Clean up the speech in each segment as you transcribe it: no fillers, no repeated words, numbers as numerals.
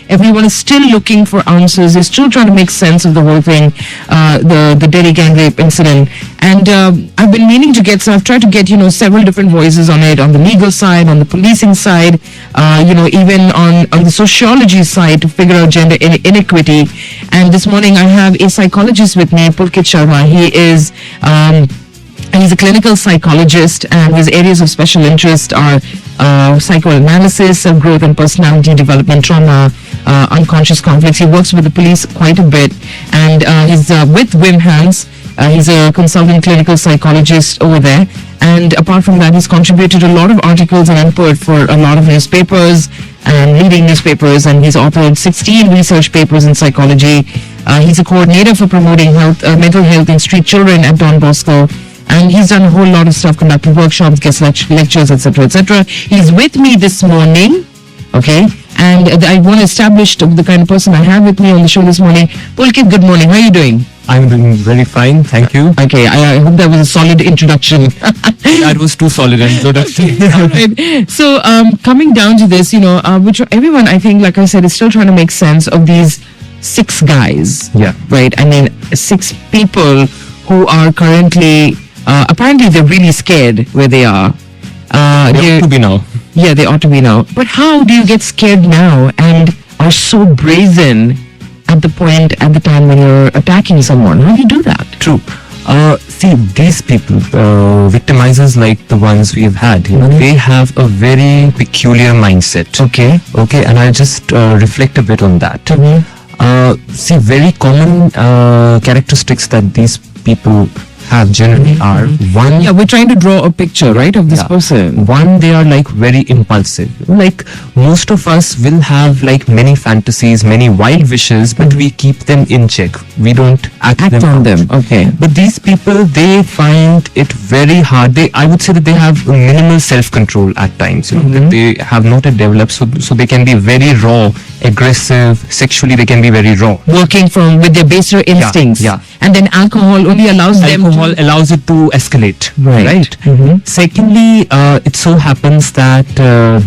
Everyone is still looking for answers. They're still trying to make sense of the whole thing, the Delhi gang rape incident. And I've been meaning to get, so I've tried to get, several different voices on it, on the legal side, on the policing side, even on the sociology side to figure out gender inequity. And this morning I have a psychologist with me, Pulkit Sharma. He's a clinical psychologist, and his areas of special interest are psychoanalysis, growth and personality development, trauma, unconscious conflicts. He works with the police quite a bit, and he's with Wim Hans. He's a consultant clinical psychologist over there, and apart from that, he's contributed a lot of articles and input for a lot of newspapers and leading newspapers, and he's authored 16 research papers in psychology. He's a coordinator for promoting mental health in street children at Don Bosco. And he's done a whole lot of stuff, conducted workshops, guest lectures, etc., etc. He's with me this morning, okay? And I want to establish the kind of person I have with me on the show this morning. Pulkit, good morning. How are you doing? I'm doing very fine, thank you. Okay, I hope that was a solid introduction. That was too solid an introduction. Right. So, coming down to this, which everyone, I think, like I said, is still trying to make sense of these 6 guys. Yeah. Right? I mean, 6 people who are currently... apparently they're really scared where they are. They ought to be now. Yeah, they ought to be now. But how do you get scared now and are so brazen at the time when you're attacking someone? How do you do that? True. See, these people, victimizers like the ones we've had, they have a very peculiar mindset. Okay. Okay, and I'll just reflect a bit on that. See, very common characteristics that these people have generally are, one... Yeah, we're trying to draw a picture, right, of this person. One, they are like very impulsive. Like most of us will have like many fantasies, many wild wishes, but we keep them in check. We don't act on them. Okay. But these people, they find it very hard. I would say that they have minimal self-control at times. That they have not yet developed, so they can be very raw, aggressive, sexually they can be very raw. Working with their baser instincts. Yeah. And then alcohol only allows them allows it to escalate. Right. Secondly, it so happens that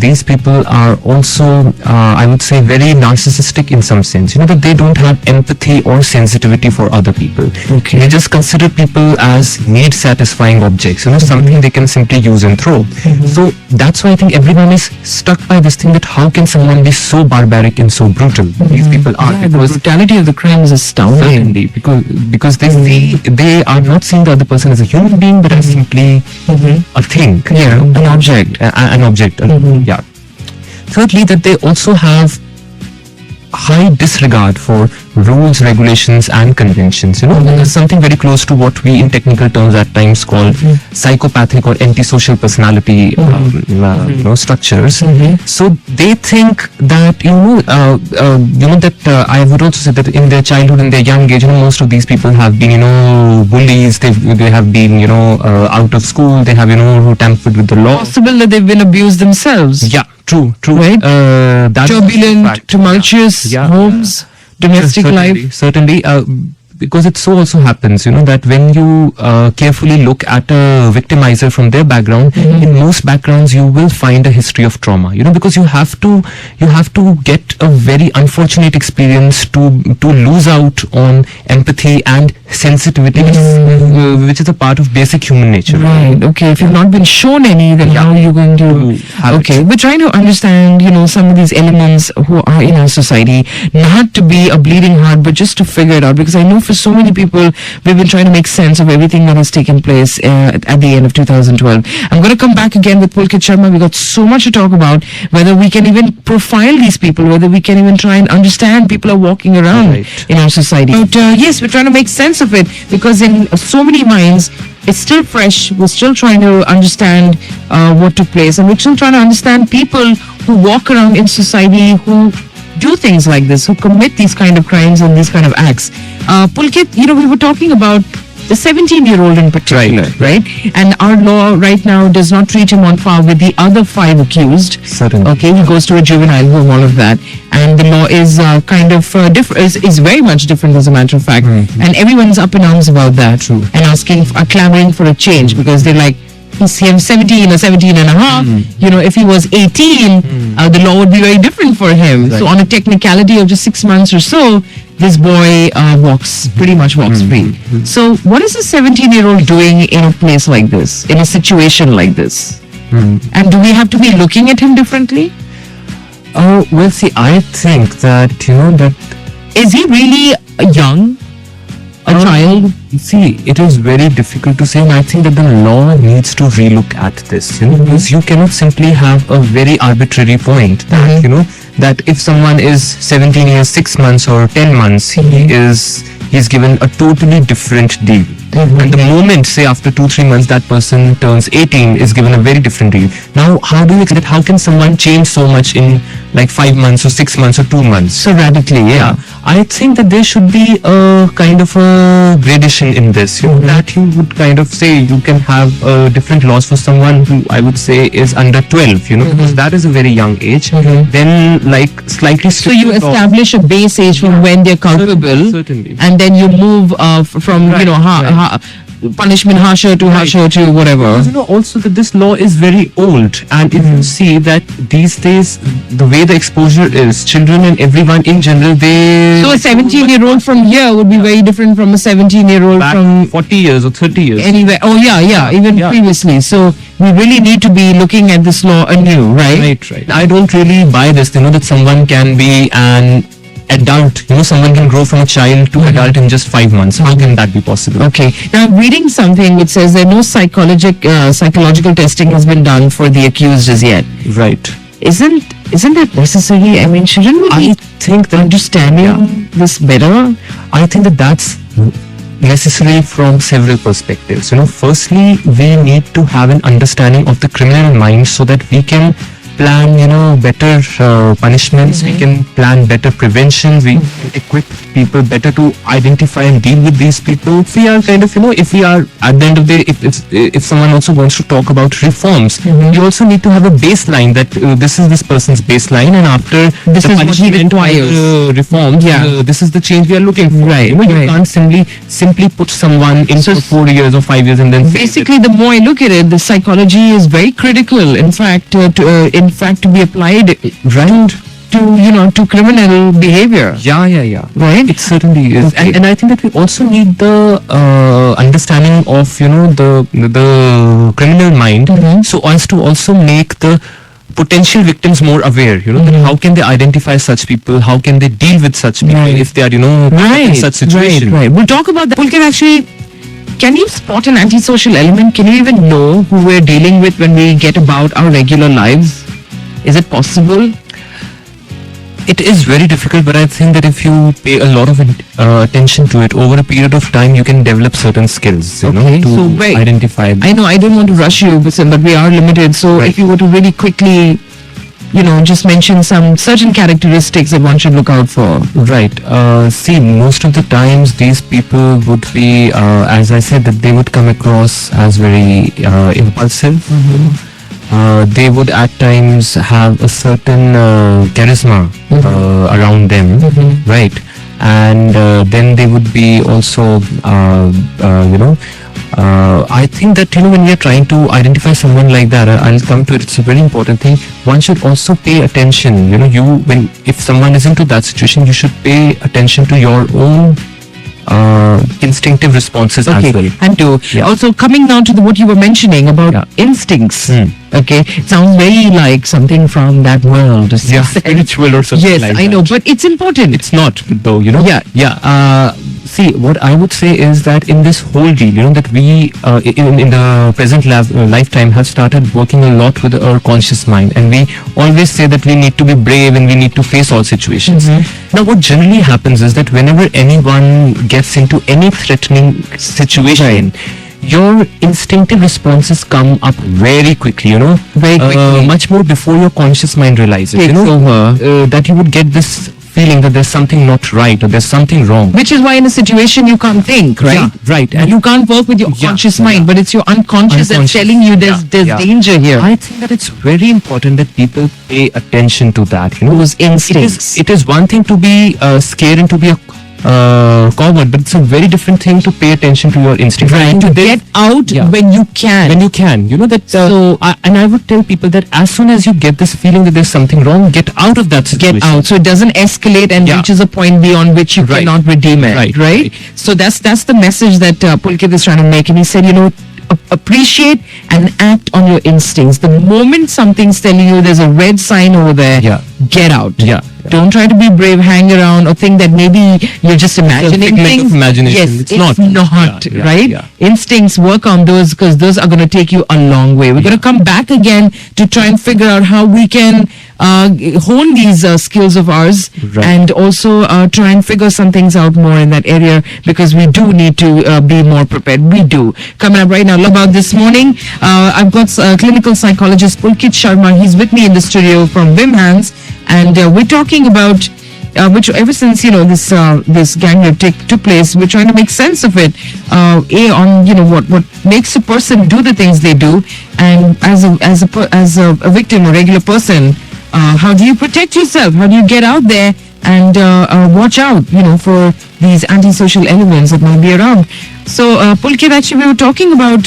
these people are also, I would say, very narcissistic in some sense. That they don't have empathy or sensitivity for other people. Okay. They just consider people as need-satisfying objects. Something they can simply use and throw. So that's why I think everyone is stuck by this thing that how can someone be so barbaric and so brutal? These people are. Yeah, the brutality of the crime is astounding. Certainly, because they are not seeing the other person as a human being, but as simply a thing. Yeah, an object. An object. Yeah. Thirdly, that they also have high disregard for rules, regulations and conventions. There's something very close to what we in technical terms at times call psychopathic or antisocial personality structures. So they think that I would also say that in their childhood, in their young age, most of these people have been bullies. They have been out of school. They have who tampered with the law. Possible that they've been abused themselves. Yeah. True. Right? That's turbulent, tumultuous homes, domestic life. Certainly. Because it so also happens, that when you carefully look at a victimizer from their background, in most backgrounds you will find a history of trauma. Because you have to get a very unfortunate experience to lose out on empathy and sensitivity, which is a part of basic human nature. Right. Okay. If you've not been shown any, then how are you going to? Okay. We're trying to understand, some of these elements who are in our society, not to be a bleeding heart, but just to figure it out. Because I know for so many people, we've been trying to make sense of everything that has taken place at the end of 2012. I'm going to come back again with Pulkit Sharma. We've got so much to talk about, whether we can even profile these people, whether we can even try and understand people are walking around in our society. But yes, we're trying to make sense of it, because in so many minds, it's still fresh. We're still trying to understand what took place, and we're still trying to understand people who walk around in society who do things like this, who commit these kind of crimes and these kind of acts. Pulkit, we were talking about the 17-year-old in particular, right? And our law right now does not treat him on par with the other 5 accused. Certainly. Okay, he goes to a juvenile home, all of that. And the law is kind of different, is very much different, as a matter of fact. And everyone's up in arms about that. True. And clamoring for a change, because they're like, he's 17 or 17 and a half, you know, if he was 18, the law would be very different for him. So on a technicality of just 6 months or so, this boy pretty much walks free. So what is a 17-year-old doing in a place like this, in a situation like this? And do we have to be looking at him differently? Well, see, I think that, you know, that Is he really young? A child? see, it is very difficult to say, and I think that the law needs to relook at this, you know, because you cannot simply have a very arbitrary point that, you know, that if someone is 17 years, 6 months or 10 months, he's given a totally different deal. And the moment, say after 2-3 months, that person turns 18, is given a very different deal. Now, how do you explain that? How can someone change so much in like 5 months or 6 months or 2 months? So radically, yeah. I think that there should be a kind of a gradation in this, you know, that you would kind of say you can have different laws for someone who I would say is under 12, you know, because that is a very young age. Then like slightly So you stricter law- establish a base age from when they're culpable, Certainly. and then you move from you know punishment harsher to whatever. Because, you know, also that this law is very old, and if you see that these days the way the exposure is, children and everyone in general, they So a 17-year-old from here would be very different from a 17-year-old back from 40 years or 30 years. anywhere. Oh yeah, even Yeah. previously. So we really need to be looking at this law anew, right? Right. I don't really buy this, you know, that someone can be an adult, you know, someone can grow from a child to adult in just 5 months. How can that be possible? Okay. Now I'm reading something which says that no psychological testing has been done for the accused as yet. Right. Isn't that necessary? I mean, shouldn't we I be think that understanding this better? I think that that's necessary from several perspectives. You know, firstly, we need to have an understanding of the criminal mind so that we can plan, you know, better punishments. We can plan better prevention. We can equip people better to identify and deal with these people. If we are kind of, you know, if we are at the end of the day, if someone also wants to talk about reforms, you also need to have a baseline that this is this person's baseline, and after This the is what he punishment or requires. reforms, this is the change we are looking for. Right, You know, you right. can't simply put someone in for 4 years or 5 years and then say Basically, the more I look at it, the psychology is very critical. In fact, to be applied to criminal behavior. Yeah. Right? It certainly is, Okay. and I think that we also need the understanding of, you know, the criminal mind, so as to also make the potential victims more aware. You know, that how can they identify such people? How can they deal with such people Right. if they are, you know, in such situation? Right. We'll talk about that. Can you spot an antisocial element? Can you even know who we're dealing with when we get about our regular lives? Is it possible? It is very difficult, but I think that if you pay a lot of attention to it over a period of time, you can develop certain skills, you know, Okay, to so wait. identify. I know I don't want to rush you, but we are limited. So if you were to really quickly, just mention some certain characteristics that one should look out for. Right. See, most of the times these people would be, as I said, that they would come across as very impulsive. They would at times have a certain charisma around them, right? And then they would be also, I think that, when we are trying to identify someone like that, I'll come to it. It's a very important thing. One should also pay attention. If someone is into that situation, you should pay attention to your own instinctive responses as well. And also coming down to what you were mentioning about instincts. Okay, it sounds very like something from that world. Spiritual or something Yes, like I know, that. but it's important. It's not, though, Yeah. See, what I would say is that in this whole deal, that we in the present lifetime have started working a lot with our conscious mind, and we always say that we need to be brave and we need to face all situations. Now, what generally happens is that whenever anyone gets into any threatening situation, your instinctive responses come up very quickly, Very quickly. much more before your conscious mind realizes, Takes over. that you would get this feeling that there's something not right or there's something wrong. Which is why in a situation you can't think, right? Yeah, right. And you can't work with your conscious mind, but it's your unconscious that's telling you there's danger here. I think that it's very important that people pay attention to that. Those instincts. It is one thing to be scared and to be coward, but it's a very different thing to pay attention to your instinct. Right. To get out Yeah. when you can. When you can, you know that. And I would tell people that as soon as you get this feeling that there's something wrong, get out of that situation. Get out, so it doesn't escalate and Yeah. reaches a point beyond which you Right. cannot redeem it. Right. So that's the message that Pulkit is trying to make, and he said, appreciate and act on your instincts. The moment something's telling you there's a red sign over there, Yeah. get out. Yeah. Don't try to be brave, hang around, or think that maybe you're just imagining figment of things. imagination. Yes, It's it's not. not, Yeah, right? yeah. Instincts, work on those, because those are going to take you a long way. We're going to come back again to try and figure out how we can hone these skills of ours, Right. and also try and figure some things out more in that area, because we do need to be more prepared. We do. Coming up right now, about this morning, I've got clinical psychologist Pulkit Sharma. He's with me in the studio from Wimhans, and we're talking about which ever since this gang rape took place, we're trying to make sense of it. On what makes a person do the things they do, and as a victim, a regular person, how do you protect yourself? How do you get out there and watch out, for these antisocial elements that might be around? So, Pulkit, actually, we were talking about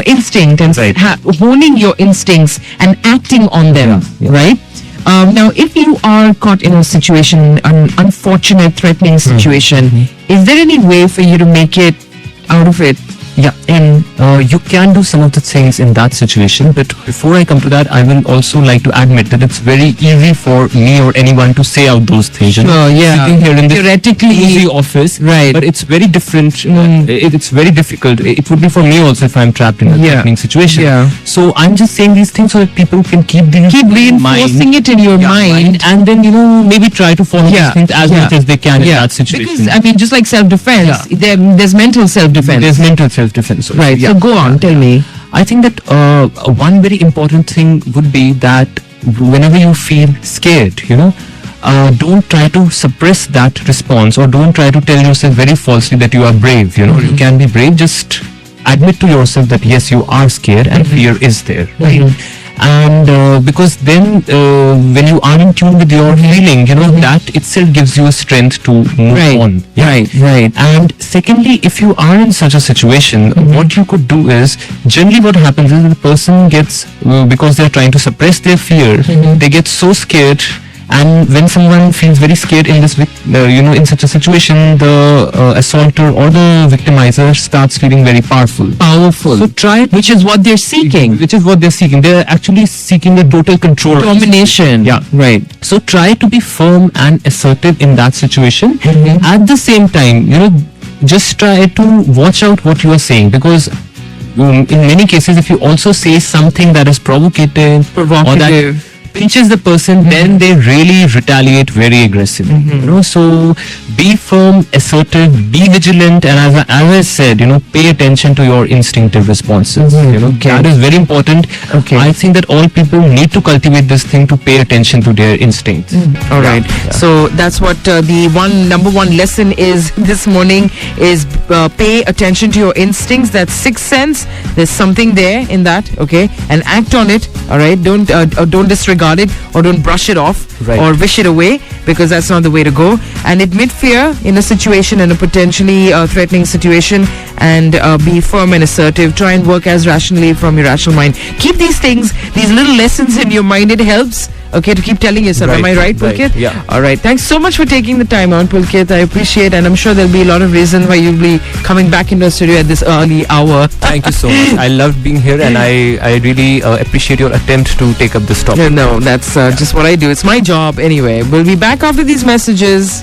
instinct and Right. honing your instincts and acting on them, right? Now, if you are caught in a situation, an unfortunate, threatening situation, is there any way for you to make it out of it? Yeah, and you can do some of the things in that situation, but before I come to that, I will also like to admit that it's very easy for me or anyone to say out those things. Sure, yeah. Sitting here in this Theoretically, easy office, right. But it's very different. It's very difficult. It would be for me also if I'm trapped in a Yeah. threatening situation. Yeah. So I'm just saying these things so that people can keep reinforcing it in your mind. and then maybe try to follow these things as much as they can in that situation. Because just like self-defense, there's mental self-defense. There's mental self-defense. also. Right. Yeah. So go on, tell me. I think that one very important thing would be that whenever you feel scared, don't try to suppress that response, or don't try to tell yourself very falsely that you are brave. You can be brave. Just admit to yourself that yes, you are scared and fear is there. Right. And because then when you are in tune with your feeling, that itself gives you a strength to move on. Right. And secondly, if you are in such a situation, what you could do is, generally what happens is the person gets, because they're trying to suppress their fear, they get so scared. And when someone feels very scared in this, in such a situation, the assaulter or the victimizer starts feeling very powerful. So try, Which is what they're seeking. They're actually seeking the total control. Domination. Yeah. Right. So try to be firm and assertive in that situation. At the same time, just try to watch out what you are saying, because in many cases, if you also say something that is provocative, or that pinches the person, then they really retaliate very aggressively. So be firm, assertive, be vigilant, and as I said, pay attention to your instinctive responses. That is very important. Okay. I think that all people need to cultivate this thing, to pay attention to their instincts. All right. So that's what the number one lesson is this morning, is pay attention to your instincts. That's sixth sense. There's something there in that, okay? And act on it, all right? Don't disregard it, or don't brush it off, Right. or wish it away, because that's not the way to go. And admit fear in a situation, in a potentially threatening situation, and be firm and assertive. Try and work as rationally from your rational mind. Keep these things, these little lessons in your mind. It helps, okay, to keep telling yourself. Am I right, Pulkit? Right, yeah. All right. Thanks so much for taking the time out, Pulkit. I appreciate, and I'm sure there'll be a lot of reasons why you'll be coming back into the studio at this early hour. Thank you so much. I loved being here, and I really appreciate your attempt to take up this topic. No, that's just what I do. It's my job anyway. We'll be back after these messages.